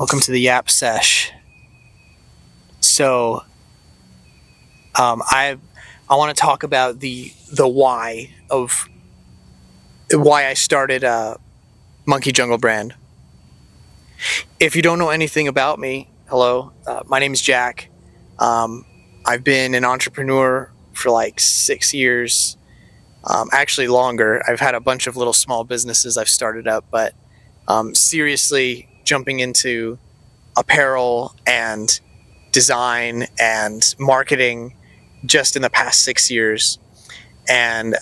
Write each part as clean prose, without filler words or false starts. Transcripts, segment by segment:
Welcome to the Yap Sesh. So, I want to talk about the why of why I started Monkey Jungle brand. If you don't know anything about me, hello, my name is Jack. I've been an entrepreneur for like 6 years, actually longer. I've had a bunch of little small businesses I've started up, but seriously jumping into apparel and design and marketing just in the past 6 years. And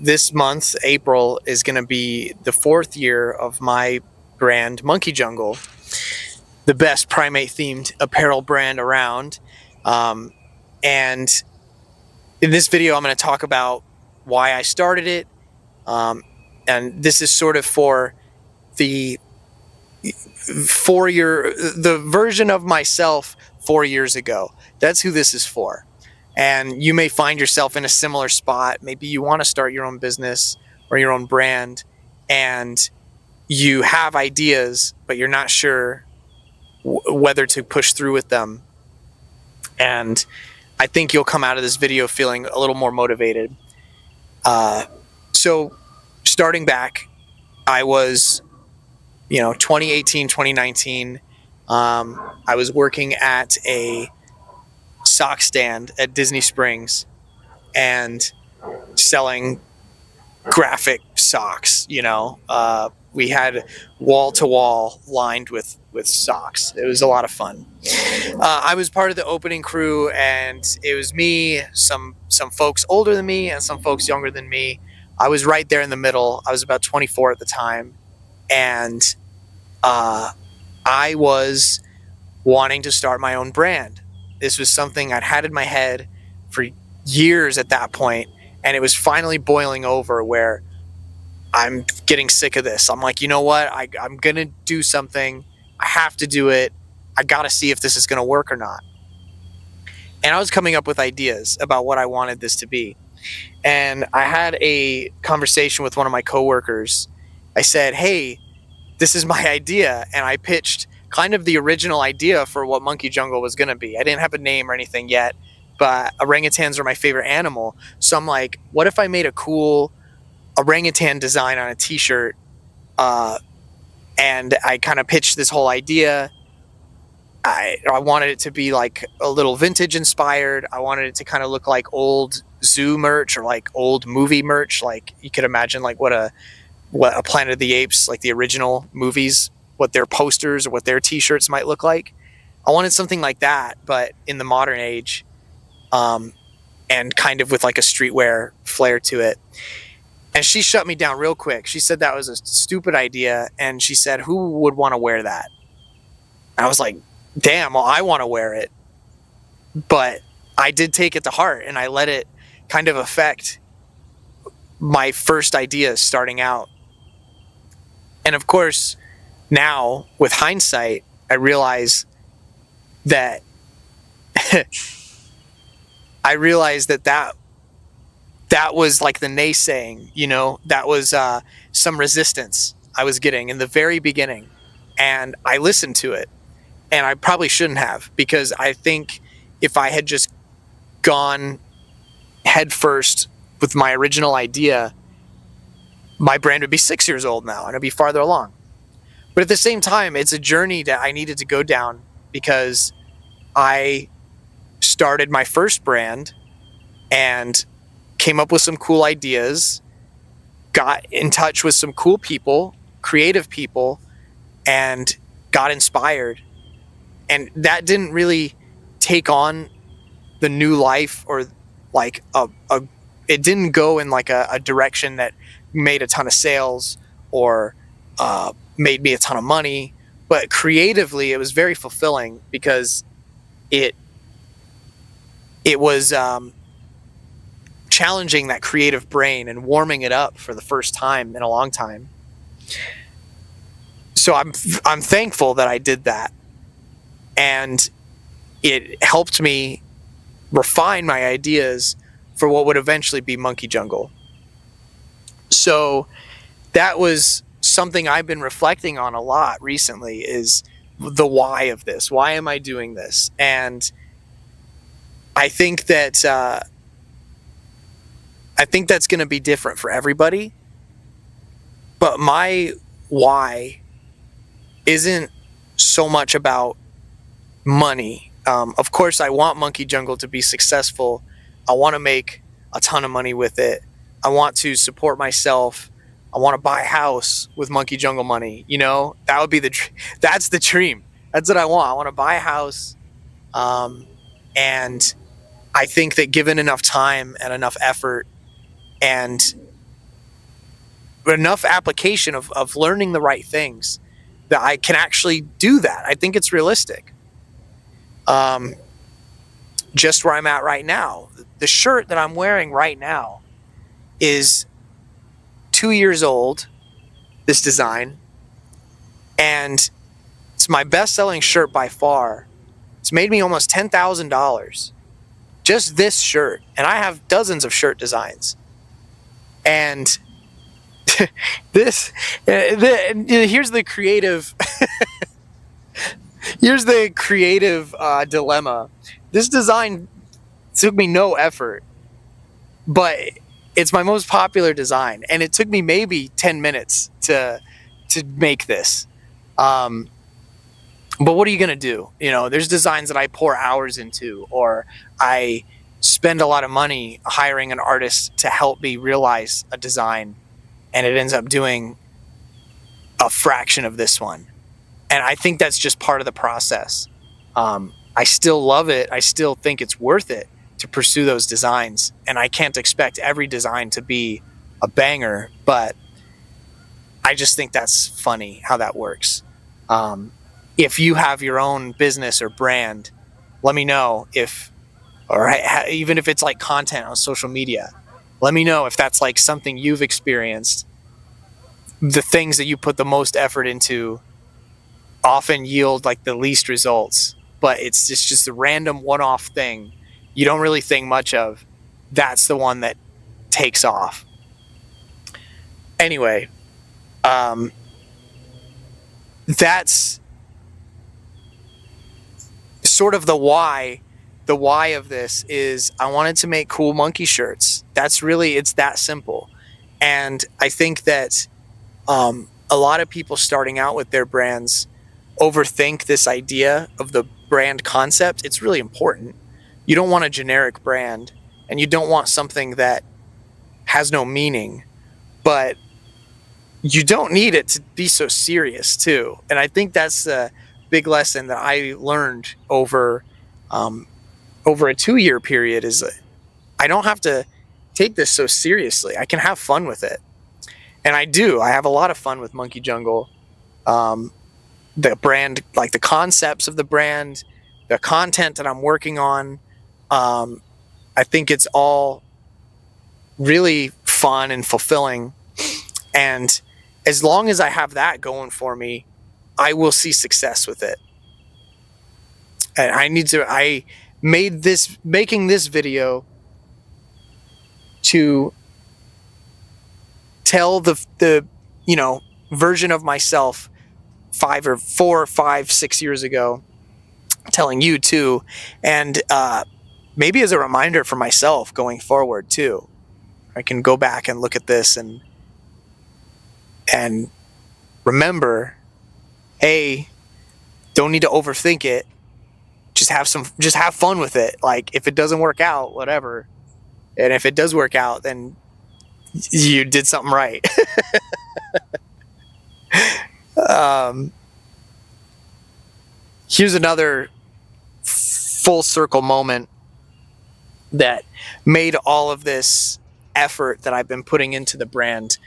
this month, April, is going to be the 4th year of my brand, Monkey Jungle, the best primate themed apparel brand around. And in this video, I'm going to talk about why I started it. And this is sort of for the the version of myself 4 years ago. That's who this is for. And you may find yourself in a similar spot. Maybe you want to start your own business or your own brand, and you have ideas, but you're not sure whether to push through with them. And I think you'll come out of this video feeling a little more motivated. So starting back, I was 2018, 2019, I was working at a sock stand at Disney Springs and selling graphic socks. We had wall to wall lined with socks. It was a lot of fun. I was part of the opening crew, and it was me, some folks older than me and some folks younger than me. I was right there in the middle. I was about 24 at the time. And I was wanting to start my own brand. This was something I'd had in my head for years at that point, and it was finally boiling over where I'm getting sick of this. I'm like, you know what? I'm going to do something. I have to do it. I got to see if this is going to work or not. And I was coming up with ideas about what I wanted this to be. And I had a conversation with one of my coworkers. I said, hey, this is my idea. And I pitched kind of the original idea for what Monkey Jungle was going to be. I didn't have a name or anything yet, but orangutans are my favorite animal. So I'm like, what if I made a cool orangutan design on a t-shirt? And I kind of pitched this whole idea. I wanted it to be like a little vintage inspired. I wanted it to kind of look like old zoo merch or like old movie merch. Like you could imagine like what a Planet of the Apes, like the original movies, what their posters or what their t-shirts might look like. I wanted something like that, but in the modern age, and kind of with like a streetwear flair to it. And she shut me down real quick. She said that was a stupid idea. And she said, who would want to wear that? I was like, damn, well, I want to wear it. But I did take it to heart, and I let it kind of affect my first ideas starting out. And of course, now with hindsight, I realize that that was like the naysaying, that was some resistance I was getting in the very beginning. And I listened to it, and I probably shouldn't have, because I think if I had just gone head first with my original idea, my brand would be 6 years old now and it'd be farther along. But at the same time, it's a journey that I needed to go down, because I started my first brand and came up with some cool ideas, got in touch with some cool people, creative people, and got inspired. And that didn't really take on the new life, or like it didn't go in like a direction that made a ton of sales or made me a ton of money. But creatively, it was very fulfilling, because it was challenging that creative brain and warming it up for the first time in a long time. So I'm thankful that I did that, and it helped me refine my ideas for what would eventually be Monkey Jungle. So that was something I've been reflecting on a lot recently, is the why of this. Why am I doing this? And I think that that's going to be different for everybody. But my why isn't so much about money. Of course, I want Monkey Jungle to be successful. I want to make a ton of money with it. I want to support myself. I want to buy a house with Monkey Jungle money. That would be that's the dream. That's what I want. I want to buy a house. And I think that given enough time and enough effort and enough application of learning the right things, that I can actually do that. I think it's realistic. Just where I'm at right now, the shirt that I'm wearing right now is 2 years old, this design, and it's my best-selling shirt by far. It's made me almost $10,000, just this shirt, and I have dozens of shirt designs. And here's the creative dilemma. This design took me no effort, but it's my most popular design, and it took me maybe 10 minutes to make this. But what are you gonna do? There's designs that I pour hours into, or I spend a lot of money hiring an artist to help me realize a design, and it ends up doing a fraction of this one. And I think that's just part of the process. I still love it. I still think it's worth it to pursue those designs. And I can't expect every design to be a banger, but I just think that's funny how that works. If you have your own business or brand, let me know even if it's like content on social media, let me know if that's like something you've experienced. The things that you put the most effort into often yield like the least results, but it's just a random one-off thing you don't really think much of. That's the one that takes off. Anyway, that's sort of the why. The why of this is I wanted to make cool monkey shirts. It's that simple. And I think that a lot of people starting out with their brands overthink this idea of the brand concept. It's really important. You don't want a generic brand, and you don't want something that has no meaning, but you don't need it to be so serious too. And I think that's the big lesson that I learned over a 2-year period, is that I don't have to take this so seriously. I can have fun with it. And I do. I have a lot of fun with Monkey Jungle. The brand, like the concepts of the brand, the content that I'm working on, I think it's all really fun and fulfilling. And as long as I have that going for me, I will see success with it. And I making this video to tell the version of myself 6 years ago, telling you too, and maybe as a reminder for myself going forward too. I can go back and look at this and remember, hey, don't need to overthink it. Just have fun with it. Like, if it doesn't work out, whatever. And if it does work out, then you did something right. Here's another full circle moment that made all of this effort that I've been putting into the brand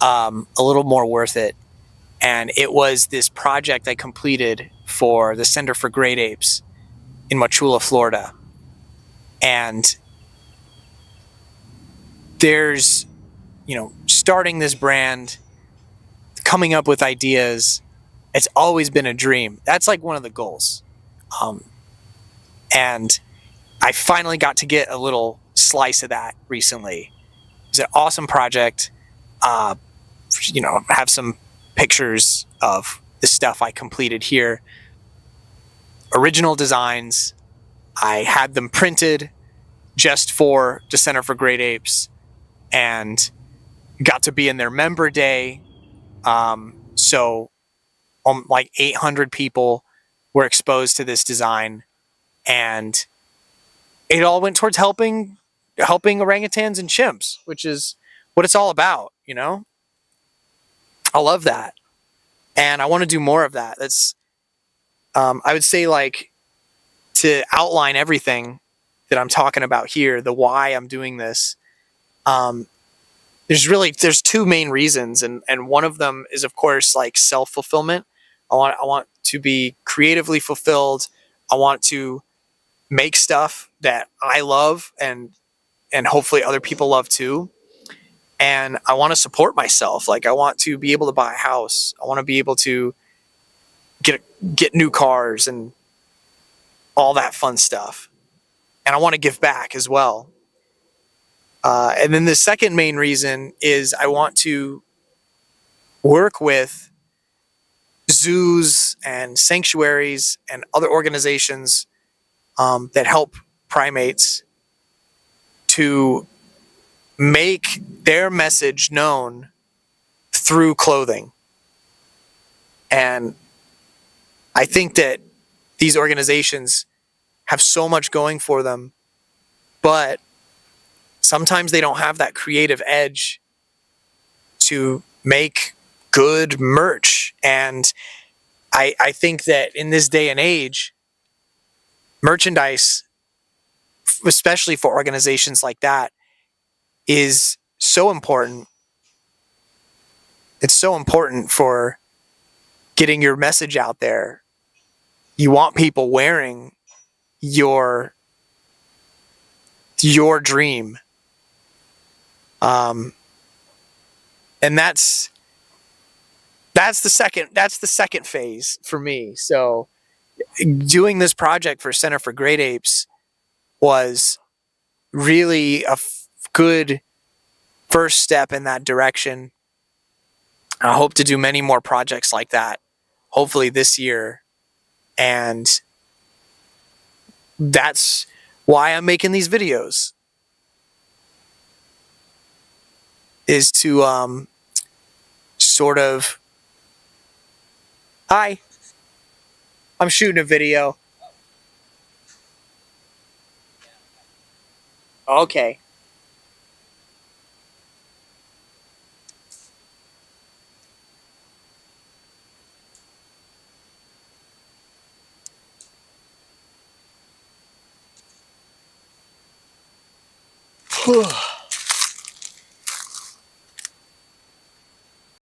a little more worth it. And it was this project I completed for the Center for Great Apes in Mochula, Florida. And there's, starting this brand, coming up with ideas, it's always been a dream. That's like one of the goals. And I finally got to get a little slice of that recently. It's an awesome project. I have some pictures of the stuff I completed here. original designs. I had them printed just for the Center for Great Apes and got to be in their member day. So like 800 people were exposed to this design, and it all went towards helping orangutans and chimps, which is what it's all about, you know? I love that. And I want to do more of that. That's, I would say, like, to outline everything that I'm talking about here, the why I'm doing this, there's two main reasons. And one of them is, of course, like self-fulfillment. I want to be creatively fulfilled. I want to make stuff that I love and hopefully other people love too. And I want to support myself. Like, I want to be able to buy a house. I want to be able to get new cars and all that fun stuff. And I want to give back as well. And then the second main reason is I want to work with zoos and sanctuaries and other organizations that help primates to make their message known through clothing. And I think that these organizations have so much going for them, but sometimes they don't have that creative edge to make good merch. And I think that in this day and age, merchandise, especially for organizations like that, is so important. It's so important for getting your message out there. You want people wearing your dream. And that's the second phase for me. So doing this project for Center for Great Apes was really a good first step in that direction. I hope to do many more projects like that, hopefully this year. And that's why I'm making these videos, is to sort of, hi, I'm shooting a video. Okay. Whew.